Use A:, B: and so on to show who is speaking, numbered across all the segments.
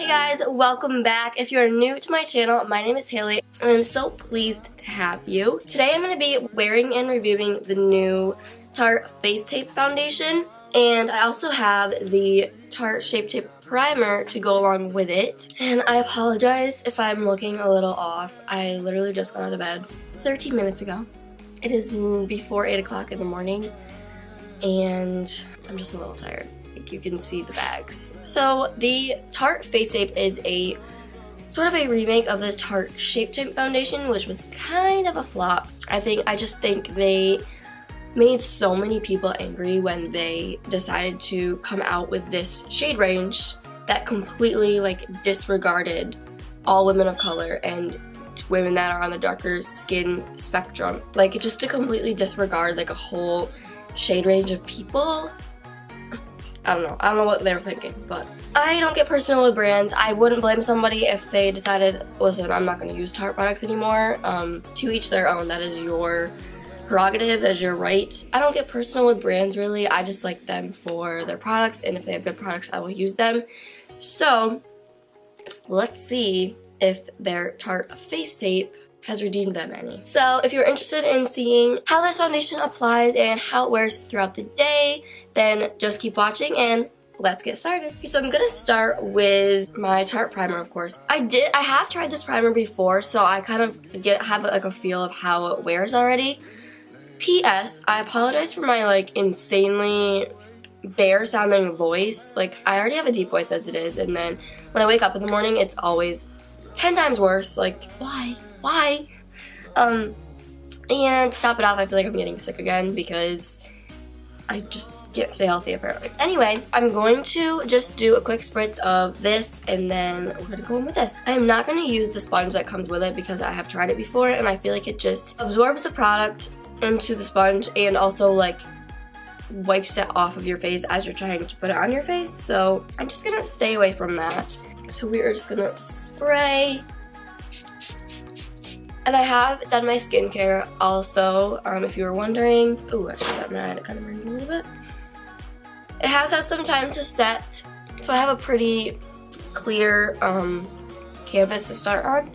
A: guys, welcome back. If you're new to my channel, my name is Hayley and I'm so pleased to have you. Today I'm going to be wearing and reviewing the new Tarte Face Tape Foundation, and I also have the Tarte Shape Tape Primer to go along with it. And I apologize if I'm looking a little off. I literally just got out of bed 13 minutes ago. It is before 8 o'clock in the morning and I'm just a little tired. You can see the bags. So the Tarte Face Tape is a sort of a remake of the Tarte Shape Tape Foundation, which was kind of a flop. I just think they made so many people angry when they decided to come out with this shade range that completely disregarded all women of color and women that are on the darker skin spectrum. Just to completely disregard a whole shade range of people. I don't know what they were thinking, but I don't get personal with brands. I wouldn't blame somebody if they decided, listen, I'm not going to use Tarte products anymore. To each their own. That is your prerogative, that is your right. I don't get personal with brands, really. I just like them for their products, and if they have good products, I will use them. So, let's see if their Tarte Face Tape has redeemed them any. So if you're interested in seeing how this foundation applies and how it wears throughout the day, then just keep watching and let's get started. Okay, so I'm gonna start with my Tarte primer, of course. I have tried this primer before, so I kind of have a feel of how it wears already. P.S. I apologize for my insanely bare sounding voice. I already have a deep voice as it is, and then when I wake up in the morning, it's always 10 times worse. Why? And to top it off, I feel like I'm getting sick again because I just can't stay healthy apparently. Anyway, I'm going to just do a quick spritz of this and then we're going to go in with this. I am not going to use the sponge that comes with it because I have tried it before and I feel like it just absorbs the product into the sponge and also wipes it off of your face as you're trying to put it on your face. So I'm just going to stay away from that. So we are just going to spray. And I have done my skincare also, if you were wondering. Ooh, actually that mad, it kind of burns a little bit. It has had some time to set, so I have a pretty clear canvas to start on.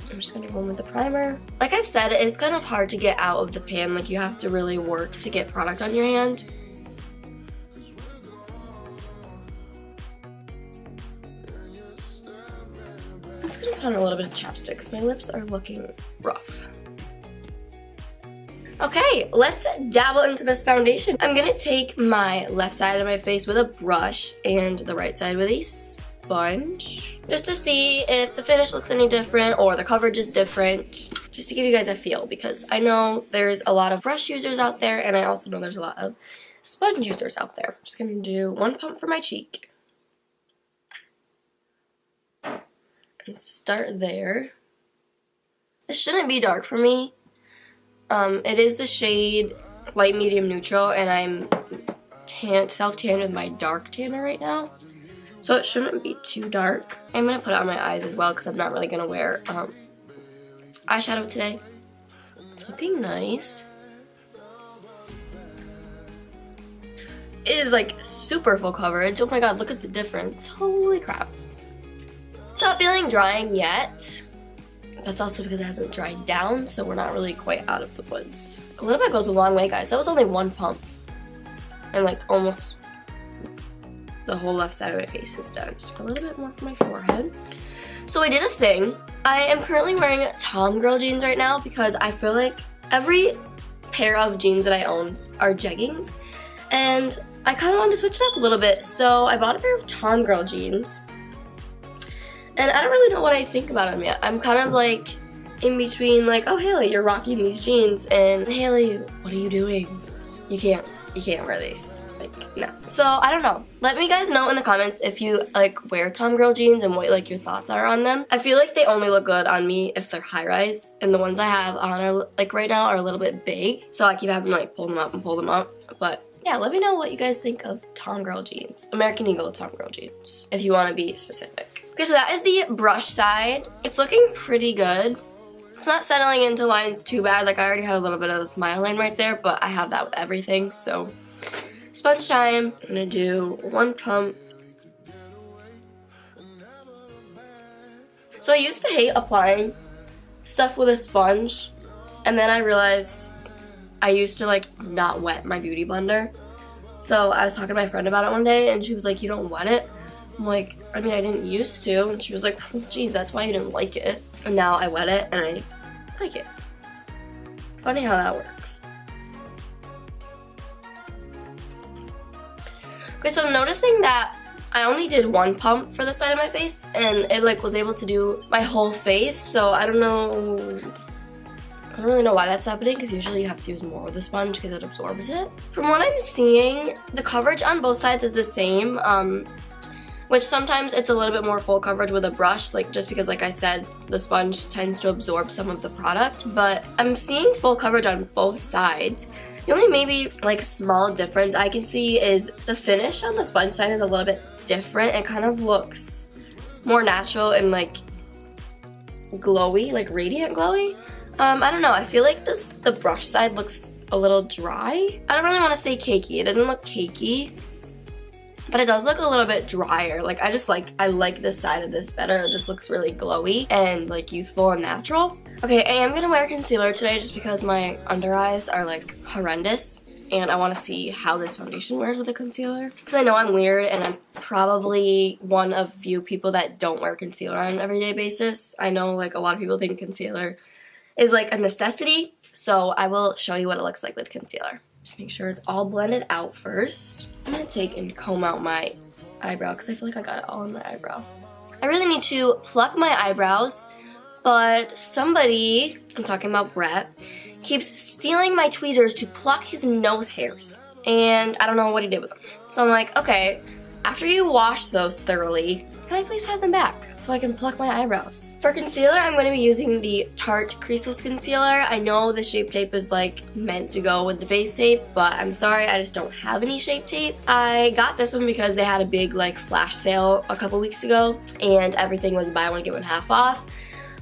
A: I'm just gonna go in with the primer. Like I've said, it is kind of hard to get out of the pan, you have to really work to get product on your hand. I'm just gonna put on a little bit of chapstick because my lips are looking rough. Okay, let's dabble into this foundation. I'm gonna take my left side of my face with a brush and the right side with a sponge, just to see if the finish looks any different or the coverage is different, just to give you guys a feel, because I know there's a lot of brush users out there and I also know there's a lot of sponge users out there. I'm just gonna do one pump for my cheek. And start there. This shouldn't be dark for me. It is the shade light, medium, neutral, and I'm self-tanned with my dark tanner right now. So it shouldn't be too dark. I'm going to put it on my eyes as well because I'm not really going to wear eyeshadow today. It's looking nice. It is super full coverage. Oh my god, look at the difference. Holy crap. It's not feeling drying yet. That's also because it hasn't dried down, so we're not really quite out of the woods. A little bit goes a long way, guys. That was only one pump. And almost the whole left side of my face is done. Just a little bit more for my forehead. So I did a thing. I am currently wearing Tom Girl jeans right now because I feel like every pair of jeans that I own are jeggings. And I kind of wanted to switch it up a little bit, so I bought a pair of Tom Girl jeans. And I don't really know what I think about them yet. I'm kind of in between oh Hayley, you're rocking these jeans, and Hayley, what are you doing? You can't wear these. No. So I don't know. Let me guys know in the comments if you wear Tom Girl jeans and what your thoughts are on them. I feel like they only look good on me if they're high rise, and the ones I have on are right now are a little bit big. So I keep having to pull them up and pull them up. But yeah, let me know what you guys think of Tom Girl jeans. American Eagle Tom Girl jeans, if you want to be specific. Okay, so that is the brush side. It's looking pretty good. It's not settling into lines too bad. I already had a little bit of a smile line right there, but I have that with everything, so. Sponge time. I'm gonna do one pump So I used to hate applying stuff with a sponge, and then I realized I used to like not wet my beauty blender. So I was talking to my friend about it one day, and she was like, you don't wet it? I'm like, I mean, I didn't used to. And she was like, well, geez, that's why you didn't like it. And now I wet it, and I like it. Funny how that works. Okay, so I'm noticing that I only did one pump for the side of my face, and it like was able to do my whole face, so I don't really know why that's happening, because usually you have to use more with the sponge because it absorbs it. From what I'm seeing, the coverage on both sides is the same, which sometimes it's a little bit more full coverage with a brush, like just because, like I said, the sponge tends to absorb some of the product, but I'm seeing full coverage on both sides. The only maybe like small difference I can see is the finish on the sponge side is a little bit different. It kind of looks more natural and like glowy, like radiant glowy. I don't know, I feel like the brush side looks a little dry. I don't really want to say cakey. It doesn't look cakey, but it does look a little bit drier. Like I like this side of this better. It just looks really glowy and like youthful and natural. Okay, I am gonna wear concealer today just because my under eyes are like horrendous, and I want to see how this foundation wears with a concealer. Because I know I'm weird, and I'm probably one of few people that don't wear concealer on an everyday basis. I know like a lot of people think concealer is like a necessity, so I will show you what it looks like with concealer. Just make sure it's all blended out first. I'm gonna take and comb out my eyebrow because I feel like I got it all in my eyebrow. I really need to pluck my eyebrows, but somebody, I'm talking about Brett, keeps stealing my tweezers to pluck his nose hairs, and I don't know what he did with them. So I'm like, okay, after you wash those thoroughly, can I please have them back so I can pluck my eyebrows? For concealer, I'm going to be using the Tarte Creaseless Concealer. I know the Shape Tape is like meant to go with the face tape, but I'm sorry, I just don't have any Shape Tape. I got this one because they had a big like flash sale a couple weeks ago, and everything was buy one get one half off.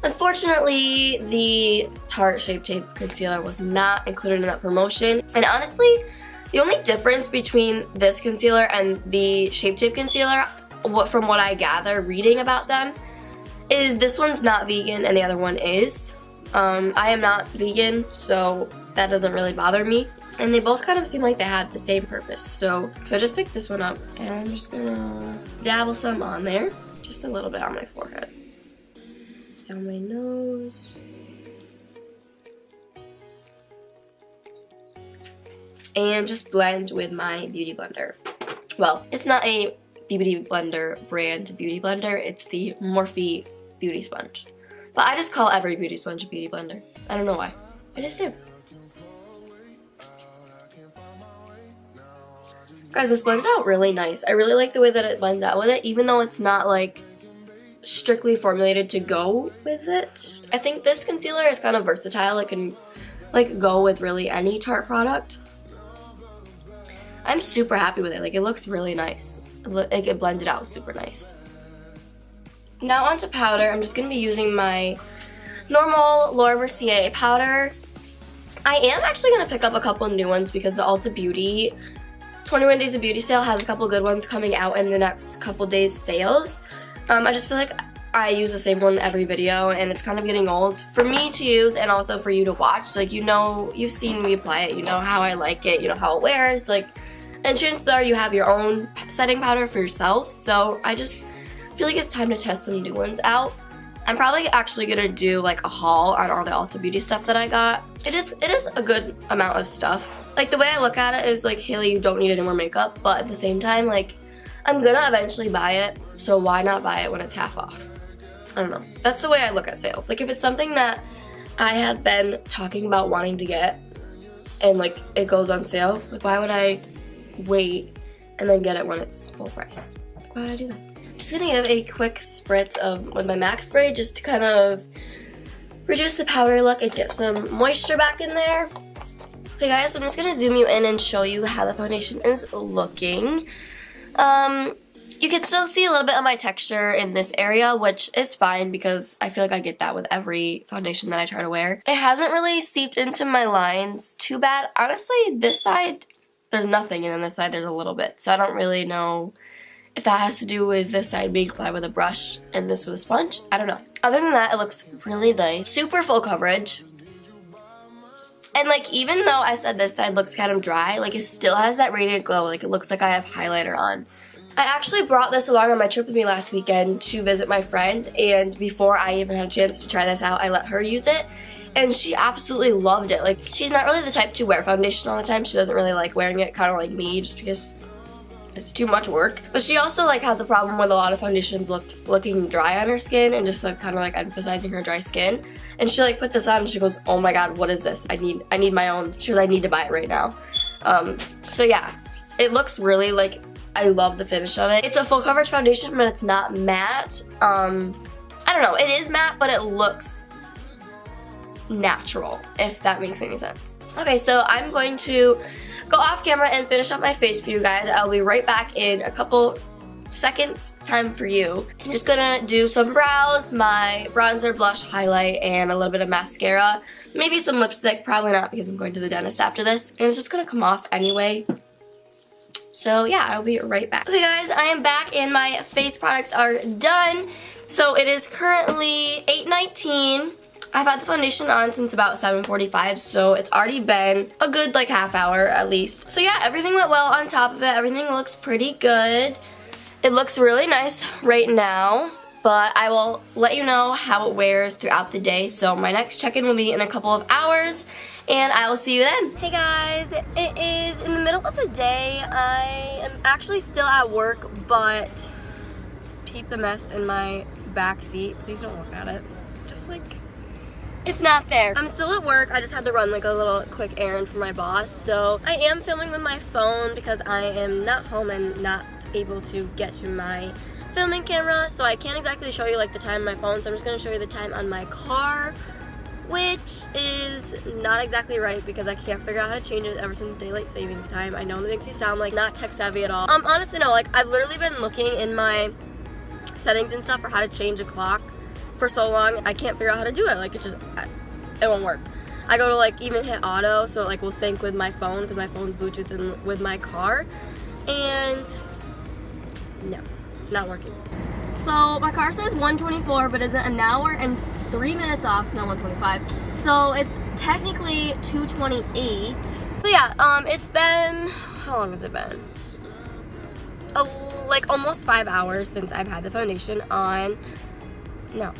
A: Unfortunately, the Tarte Shape Tape Concealer was not included in that promotion, and honestly, the only difference between this concealer and the Shape Tape Concealer, from what I gather reading about them, is this one's not vegan and the other one is. I am not vegan, so that doesn't really bother me. And they both kind of seem like they have the same purpose. So I just picked this one up, and I'm just gonna dabble some on there. Just a little bit on my forehead. Down my nose. And just blend with my beauty blender. Well, it's not a Beauty Blender brand beauty blender, it's the Morphe beauty sponge. But I just call every beauty sponge a beauty blender. I don't know why. I just do. Guys, this blended out really nice. I really like the way that it blends out with it, even though it's not like strictly formulated to go with it. I think this concealer is kind of versatile. It can like go with really any Tarte product. I'm super happy with it. Like, it looks really nice. Like, it blended out super nice. Now onto powder. I'm just going to be using my normal Laura Mercier powder. I am actually going to pick up a couple new ones because the Ulta Beauty 21 Days of Beauty sale has a couple good ones coming out in the next couple days sales. I just feel like I use the same one every video, and it's kind of getting old for me to use and also for you to watch. Like, you know, you've seen me apply it, you know how I like it, you know how it wears, like, and chances are you have your own setting powder for yourself, so I just feel like it's time to test some new ones out. I'm probably actually gonna do like a haul on all the Ulta Beauty stuff that I got. It is a good amount of stuff. Like, the way I look at it is like, Hayley, you don't need any more makeup, but at the same time, like, I'm gonna eventually buy it, so why not buy it when it's half off? I don't know. That's the way I look at sales. Like, if it's something that I had been talking about wanting to get and like it goes on sale, like, why would I wait and then get it when it's full price? Why would I do that? I'm just gonna give a quick spritz with my MAC spray just to kind of reduce the powder look and get some moisture back in there. Okay guys, so I'm just gonna zoom you in and show you how the foundation is looking. You can still see a little bit of my texture in this area, which is fine because I feel like I get that with every foundation that I try to wear. It hasn't really seeped into my lines too bad. Honestly, this side, there's nothing, and then this side, there's a little bit. So I don't really know If that has to do with this side being applied with a brush and this with a sponge, I don't know. Other than that, it looks really nice. Super full coverage. And like, even though I said this side looks kind of dry, like it still has that radiant glow. Like it looks like I have highlighter on. I actually brought this along on my trip with me last weekend to visit my friend, and before I even had a chance to try this out, I let her use it, and she absolutely loved it. Like, she's not really the type to wear foundation all the time. She doesn't really like wearing it, kind of like me, just because it's too much work. But she also like has a problem with a lot of foundations looking dry on her skin and just like kind of like emphasizing her dry skin. And she like put this on and she goes, "Oh my god, what is this? I need my own." She goes, "I need to buy it right now." So yeah, it looks really like, I love the finish of it. It's a full coverage foundation, but it's not matte. I don't know, it is matte, but it looks natural, if that makes any sense. Okay, so I'm going to go off camera and finish up my face for you guys. I'll be right back in a couple seconds. Time for you. I'm just gonna do some brows, my bronzer, blush, highlight, and a little bit of mascara. Maybe some lipstick, probably not because I'm going to the dentist after this. And it's just gonna come off anyway. So yeah, I'll be right back. Okay guys, I am back and my face products are done. So it is currently 8:19. I've had the foundation on since about 7:45, so it's already been a good like half hour at least. So yeah, everything went well on top of it. Everything looks pretty good. It looks really nice right now, but I will let you know how it wears throughout the day. So my next check-in will be in a couple of hours, and I will see you then. Hey guys, it is in the middle of the day. I am actually still at work, but peep the mess in my back seat. Please don't look at it. Just like, it's not there. I'm still at work. I just had to run like a little quick errand for my boss. So I am filming with my phone because I am not home and not able to get to my filming camera. So I can't exactly show you like the time on my phone. So I'm just gonna show you the time on my car, which is not exactly right because I can't figure out how to change it ever since daylight savings time. I know that makes me sound like not tech savvy at all. Honestly no, like I've literally been looking in my settings and stuff for how to change a clock for so long. I can't figure out how to do it. Like it won't work. I go to like even hit auto so it like will sync with my phone because my phone's Bluetooth in with my car, and no, not working. So my car says 1:24, but isn't an hour and 3 minutes off. It's not 1:25, so it's technically 2:28. So yeah, it's been, how long has it been? Like almost 5 hours since I've had the foundation on. No.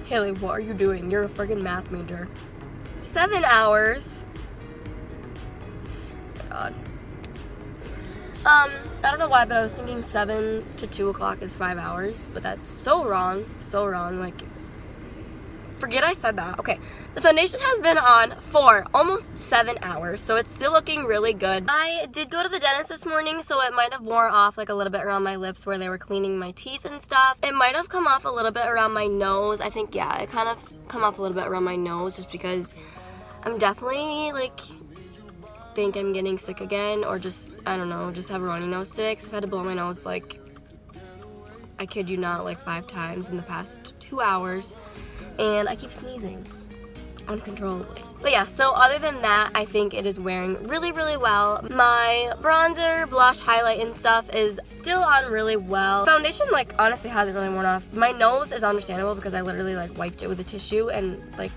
A: Hayley, what are you doing? You're a friggin' math major. 7 hours. Oh my god. I don't know why, but I was thinking 7 to 2 o'clock is 5 hours, but that's so wrong. So wrong. Like, forget I said that. Okay, the foundation has been on for almost 7 hours, so it's still looking really good. I did go to the dentist this morning, so it might have wore off like a little bit around my lips where they were cleaning my teeth and stuff. It might have come off a little bit around my nose. I think, yeah, it kind of come off a little bit around my nose just because I'm definitely like think I'm getting sick again, or just, I don't know, just have a runny nose today because I've had to blow my nose like, I kid you not, like 5 times in the past 2 hours. And I keep sneezing uncontrollably. But yeah, so other than that, I think it is wearing really, really well. My bronzer, blush, highlight, and stuff is still on really well. Foundation, like, honestly hasn't really worn off. My nose is understandable because I literally, like, wiped it with a tissue and, like,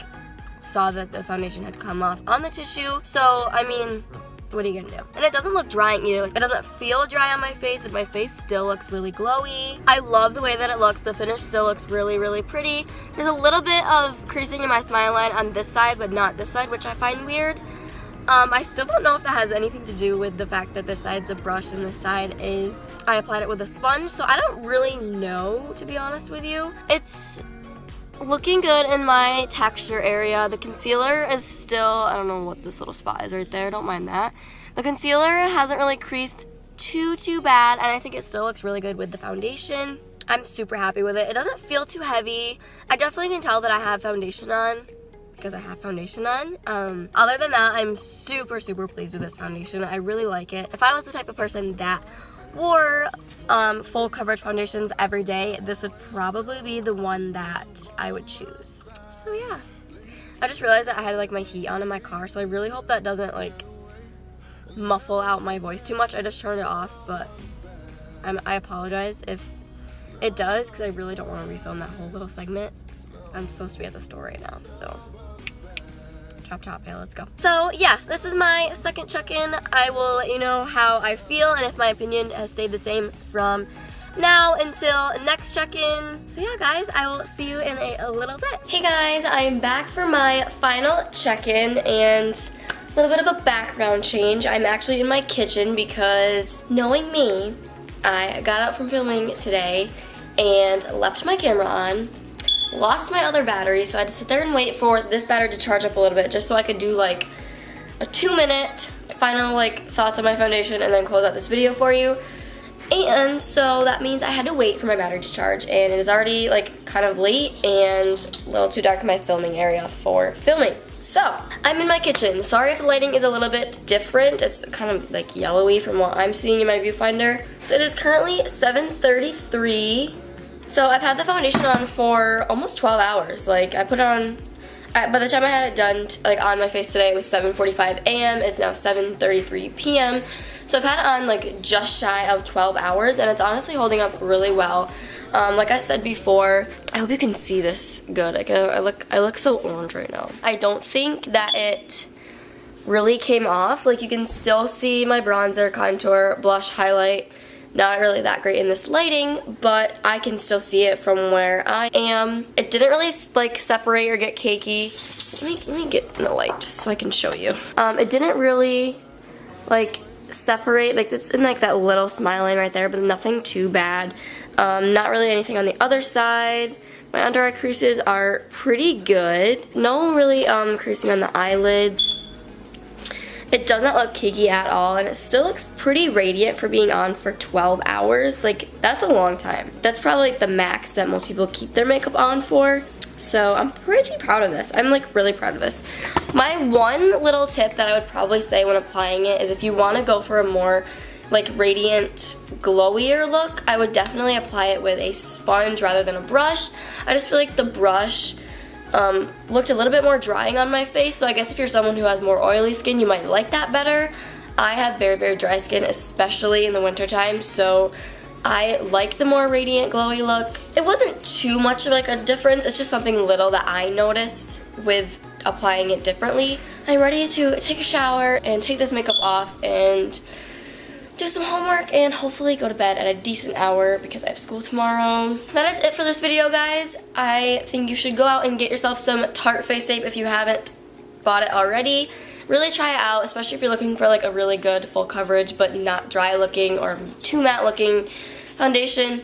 A: saw that the foundation had come off on the tissue. So, I mean, what are you gonna do? And it doesn't look drying either. Like, it doesn't feel dry on my face, and my face still looks really glowy. I love the way that it looks. The finish still looks really, really pretty. There's a little bit of creasing in my smile line on this side, but not this side, which I find weird. I still don't know if that has anything to do with the fact that this side's a brush and this side is, I applied it with a sponge, so I don't really know, to be honest with you. It's looking good in my texture area. The concealer is still, I don't know what this little spot is right there, don't mind that. The concealer hasn't really creased too bad, and I think it still looks really good with the foundation. I'm super happy with it. It doesn't feel too heavy. I definitely can tell that I have foundation on because I have foundation on. Other than that, I'm super pleased with this foundation. I really like it. If I was the type of person that wore full coverage foundations every day, this would probably be the one that I would choose. So yeah, I just realized that I had like my heat on in my car, so I really hope that doesn't like muffle out my voice too much. I just turned it off, but I apologize if it does, because I really don't want to refilm that whole little segment. I'm supposed to be at the store right now, so chop chop, yeah, let's go. So yes, this is my second check-in. I will let you know how I feel and if my opinion has stayed the same from now until next check-in. So yeah guys, I will see you in a little bit. Hey guys, I'm back for my final check-in and a little bit of a background change. I'm actually in my kitchen because, knowing me, I got out from filming today and left my camera on, lost my other battery, so I had to sit there and wait for this battery to charge up a little bit just so I could do like a 2-minute final like thoughts on my foundation and then close out this video for you. And so that means I had to wait for my battery to charge, and it is already like kind of late and a little too dark in my filming area for filming. So, I'm in my kitchen. Sorry if the lighting is a little bit different. It's kind of like yellowy from what I'm seeing in my viewfinder. So it is currently 7:33. So I've had the foundation on for almost 12 hours. Like I put it on, by the time I had it done like on my face today, it was 7:45 a.m. It's now 7:33 p.m. So I've had it on like just shy of 12 hours and it's honestly holding up really well. Like I said before, I hope you can see this good. I look so orange right now. I don't think that it really came off. Like you can still see my bronzer, contour, blush, highlight. Not really that great in this lighting, but I can still see it from where I am. It didn't really like separate or get cakey. Let me get in the light just so I can show you. It didn't really like separate, like it's in like that little smile line right there, but nothing too bad. Not really anything on the other side. My under eye creases are pretty good. No really creasing on the eyelids. It does not look cakey at all, and it still looks pretty radiant for being on for 12 hours. Like, that's a long time. That's probably like the max that most people keep their makeup on for. So I'm pretty proud of this. I'm like really proud of this. My one little tip that I would probably say when applying it is if you want to go for a more like radiant, glowier look, I would definitely apply it with a sponge rather than a brush. I just feel like the brush looked a little bit more drying on my face, so I guess if you're someone who has more oily skin, you might like that better. I have very, very dry skin, especially in the wintertime, so I like the more radiant, glowy look. It wasn't too much of like a difference, it's just something little that I noticed with applying it differently. I'm ready to take a shower and take this makeup off and do some homework and hopefully go to bed at a decent hour because I have school tomorrow. That is it for this video, guys. I think you should go out and get yourself some Tarte face tape if you haven't bought it already. Really try it out, especially if you're looking for like a really good full coverage but not dry looking or too matte looking foundation.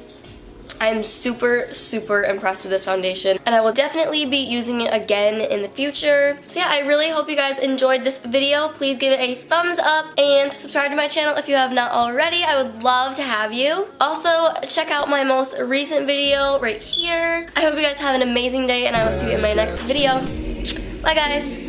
A: I'm super, super impressed with this foundation and I will definitely be using it again in the future. So yeah, I really hope you guys enjoyed this video. Please give it a thumbs up and subscribe to my channel if you have not already. I would love to have you. Also, check out my most recent video right here. I hope you guys have an amazing day and I will see you in my next video. Bye guys!